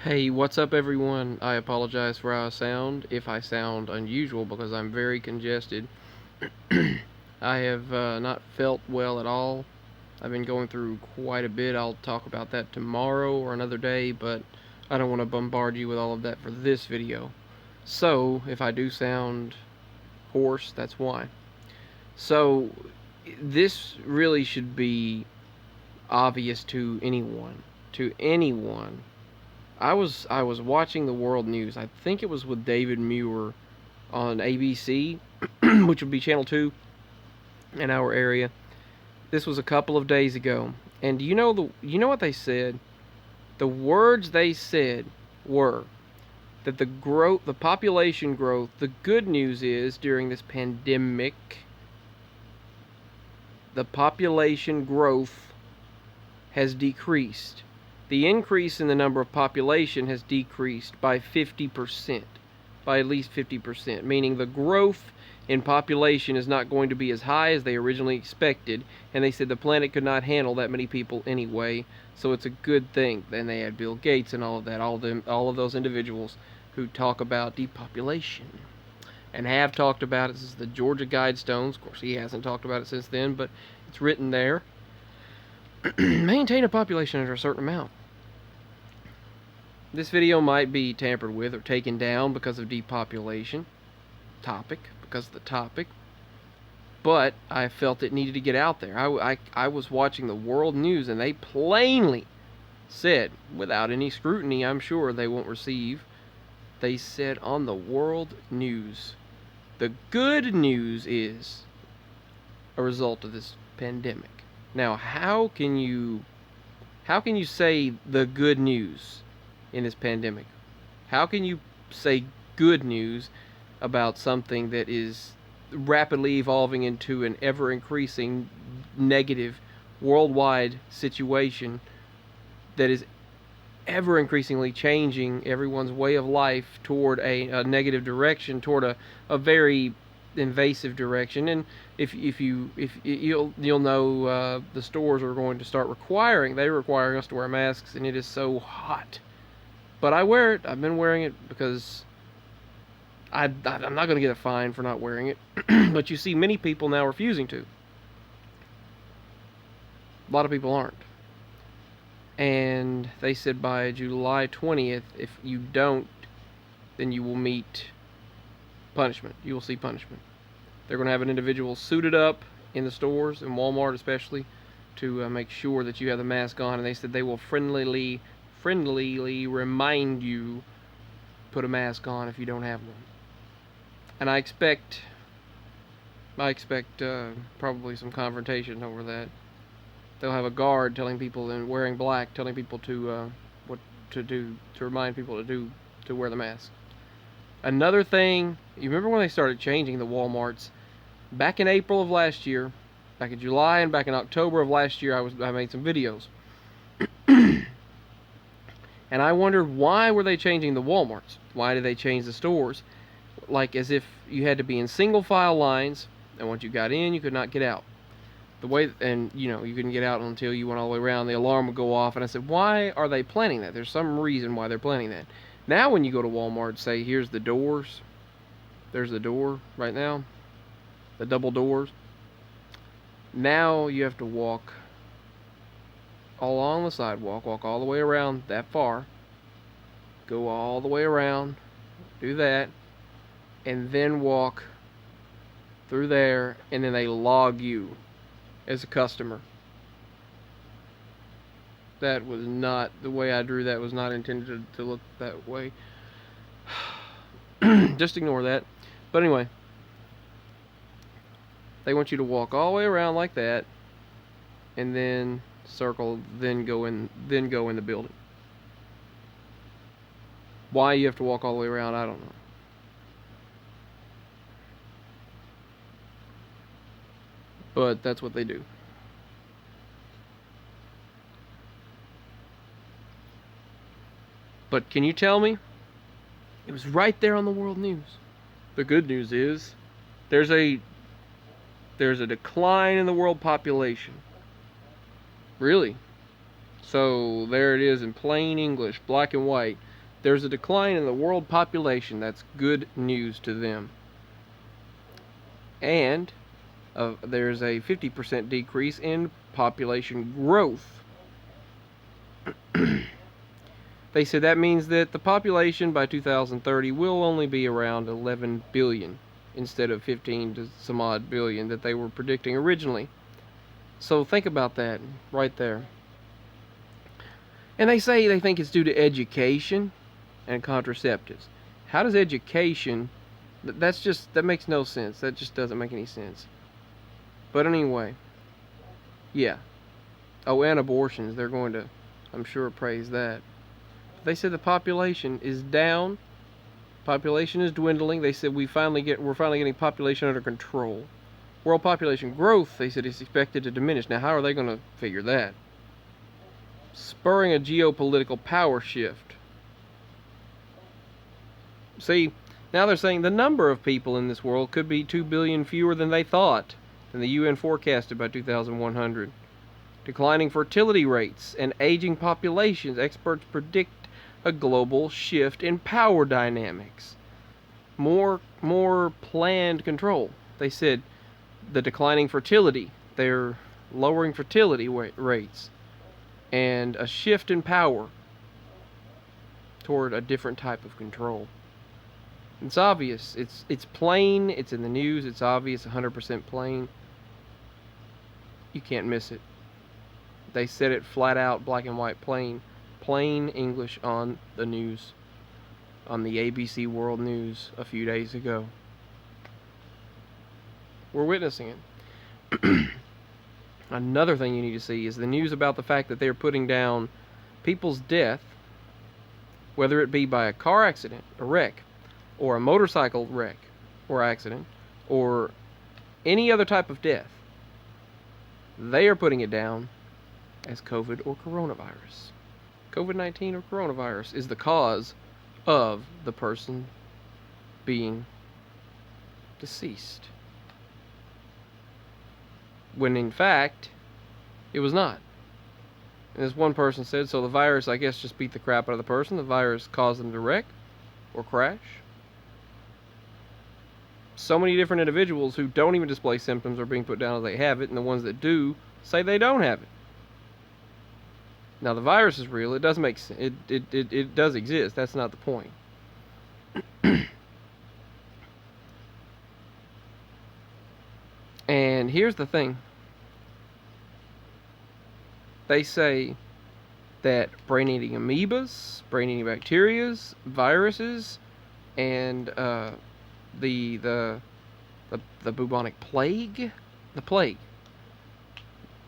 Hey, what's up, everyone? I apologize for how I sound, if I sound unusual, because I'm very congested. I have not felt well at all. I've been going through quite a bit. I'll talk about that tomorrow or another day, but I don't want to bombard you with all of that for this video. So, if I do sound hoarse, that's why. So, this really should be obvious to anyone. To anyone. I was watching the world news. I think it was with David Muir on ABC, which would be Channel 2 in our area. This was a couple of days ago. And you know what they said? The words they said were that the population growth, the good news is during this pandemic, the population growth has decreased. The increase in the number of population has decreased by 50%, by at least 50%, meaning the growth in population is not going to be as high as they originally expected, and they said the planet could not handle that many people anyway, so it's a good thing. Then they had Bill Gates and all of that, all of those individuals who talk about depopulation and have talked about it since the Georgia Guidestones. Of course, he hasn't talked about it since then, but it's written there. Maintain a population under a certain amount. This video might be tampered with or taken down because of depopulation because of the topic, but I felt it needed to get out there. I was watching the world news, and they plainly said, without any scrutiny, I'm sure they won't receive, they said on the world news, the good news is a result of this pandemic. Now, how can you say the good news in this pandemic? How can you say good news about something that is rapidly evolving into an ever increasing negative worldwide situation that is ever increasingly changing everyone's way of life toward a negative direction, toward a very invasive direction? And if you'll know, the stores are going to start requiring us to wear masks, and it is so hot. But I wear it. I've been wearing it because I'm not going to get a fine for not wearing it. But you see many people now refusing to. A lot of people aren't. And they said by July 20th, if you don't, then you will meet punishment. You will see punishment. They're going to have an individual suited up in the stores, in Walmart especially, to make sure that you have the mask on. And they said they will friendlily remind you put a mask on if you don't have one. And I expect probably some confrontation over that. They'll have a guard telling people, and wearing black, telling people to what to do, to remind people to wear the mask. Another thing, you remember when they started changing the Walmarts back in April of last year, back in July and back in October of last year? I made some videos. And I wondered, why were they changing the Walmarts? Why did they change the stores? Like as if you had to be in single file lines, and once you got in, you could not get out. And you couldn't get out until you went all the way around. The alarm would go off, and I said, why are they planning that? There's some reason why they're planning that. Now when you go to Walmart, say, here's the doors. There's the door right now. The double doors. Now you have to walk along the sidewalk, walk all the way around that far, go all the way around, do that, and then walk through there, and then they log you as a customer. That was not the way I drew that. Was not intended to look that way. Just ignore that. But anyway, they want you to walk all the way around like that, and then circle, then go in the building. Why you have to walk all the way around, I don't know. But that's what they do. But can you tell me? It was right there on the world news. The good news is there's a decline in the world population. Really? So there it is in plain English, black and white. There's a decline in the world population. That's good news to them. And there's a 50% decrease in population growth. They said that means that the population by 2030 will only be around 11 billion instead of 15 to some odd billion that they were predicting originally. So think about that right there. And they say they think it's due to education and contraceptives. How does education... that makes no sense. That just doesn't make any sense. But anyway, yeah. Oh, and abortions. They're going to, I'm sure, praise that. They said the population is down. Population is dwindling. They said we're finally getting population under control. World population growth, they said, is expected to diminish. Now, how are they going to figure that? Spurring a geopolitical power shift. See, now they're saying the number of people in this world could be 2 billion fewer than they thought, than the UN forecasted by 2100. Declining fertility rates and aging populations, experts predict a global shift in power dynamics. More planned control. They said the declining fertility, they're lowering fertility rates, and a shift in power toward a different type of control. It's obvious. It's plain. It's in the news. It's obvious. 100% plain. You can't miss it. They said it flat out, black and white, plain English on the news, on the ABC World News a few days ago. We're witnessing it. Another thing you need to see is the news about the fact that they're putting down people's death, whether it be by a car accident, a wreck, or a motorcycle wreck or accident, or any other type of death. They are putting it down as COVID or coronavirus. COVID-19 or coronavirus is the cause of the person being deceased, when in fact it was not. And as one person said, so the virus, I guess, just beat the crap out of the person. The virus caused them to wreck or crash. So many different individuals who don't even display symptoms are being put down as they have it, and the ones that do say they don't have it. Now the virus is real. It does make sense. It does exist. That's not the point. And here's the thing. They say that brain-eating amoebas, brain-eating bacterias, viruses, and the bubonic plague, the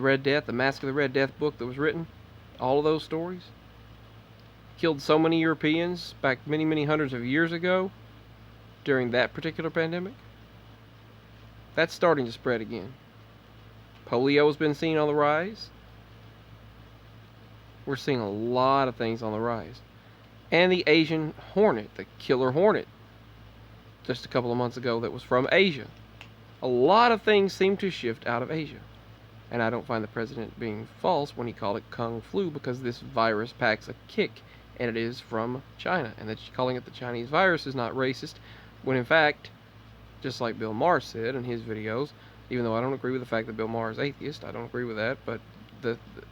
Red Death, the Mask of the Red Death book that was written, all of those stories killed so many Europeans back many hundreds of years ago during that particular pandemic. That's starting to spread again. Polio has been seen on the rise. We're seeing a lot of things on the rise. And the Asian hornet, the killer hornet, just a couple of months ago, that was from Asia. A lot of things seem to shift out of Asia. And I don't find the president being false when he called it Kung Flu, because this virus packs a kick, and it is from China. And that calling it the Chinese virus is not racist, when in fact, just like Bill Maher said in his videos, even though I don't agree with the fact that Bill Maher is atheist, I don't agree with that, but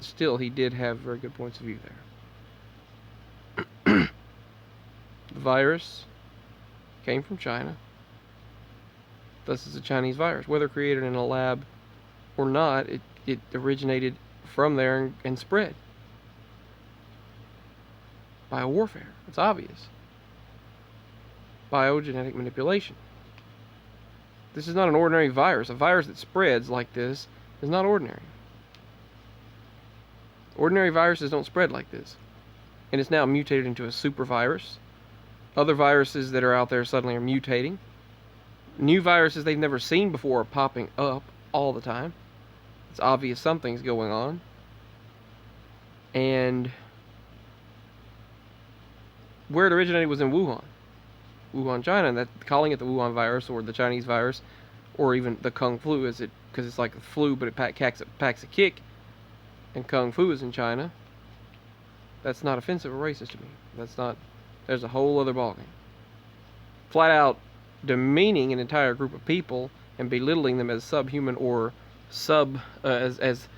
still he did have very good points of view there. The virus came from China. Thus it's a Chinese virus. Whether created in a lab or not, it originated from there and spread. Biowarfare. It's obvious. Biogenetic manipulation. This is not an ordinary virus. A virus that spreads like this is not ordinary. Ordinary viruses don't spread like this. And it's now mutated into a super virus. Other viruses that are out there suddenly are mutating. New viruses they've never seen before are popping up all the time. It's obvious something's going on. And where it originated was in Wuhan, China, and that calling it the Wuhan virus or the Chinese virus, or even the Kung Flu, because it's like the flu, but it packs a kick, and Kung Fu is in China. That's not offensive or racist to me. That's not there's a whole other ballgame. Flat out demeaning an entire group of people and belittling them as subhuman or as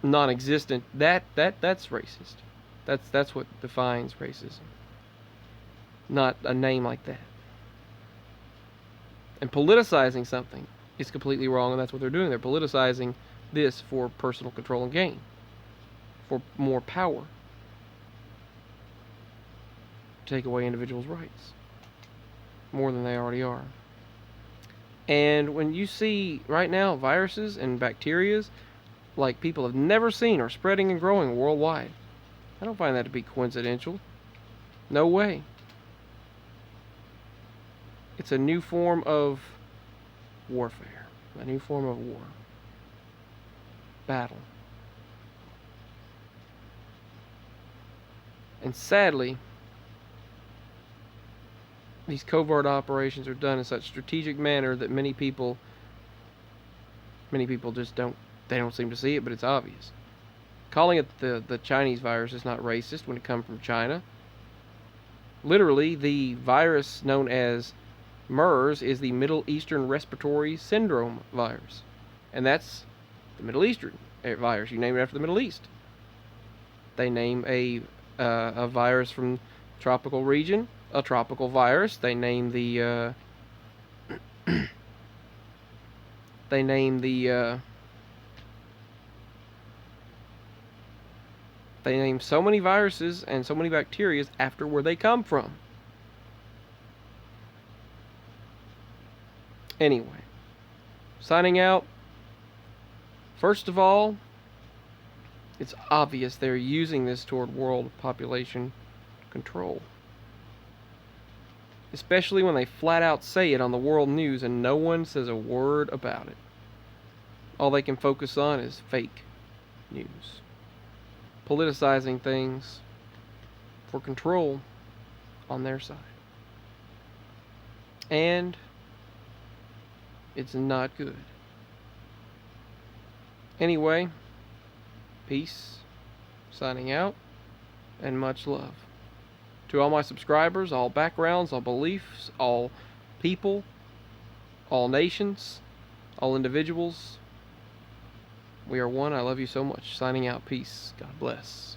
non-existent, that's racist. That's what defines racism. Not a name like that. And politicizing something is completely wrong, and that's what they're doing. They're politicizing this for personal control and gain, for more power, take away individuals' rights more than they already are. And when you see right now viruses and bacterias like people have never seen are spreading and growing worldwide, I don't find that to be coincidental. No way. It's a new form of warfare, a new form of war, battle. And sadly, these covert operations are done in such strategic manner that many people just don't seem to see it, but it's obvious. Calling it the Chinese virus is not racist when it comes from China. Literally, the virus known as MERS is the Middle Eastern Respiratory Syndrome virus. And that's the Middle Eastern virus. You name it after the Middle East. They name a virus from tropical region a tropical virus. They name the they name so many viruses and so many bacteria after where they come from. Anyway, signing out. First of all, it's obvious they're using this toward world population control. Especially when they flat out say it on the world news and no one says a word about it. All they can focus on is fake news. Politicizing things for control on their side. And it's not good. Anyway, peace, signing out, and much love. To all my subscribers, all backgrounds, all beliefs, all people, all nations, all individuals, we are one. I love you so much. Signing out. Peace. God bless.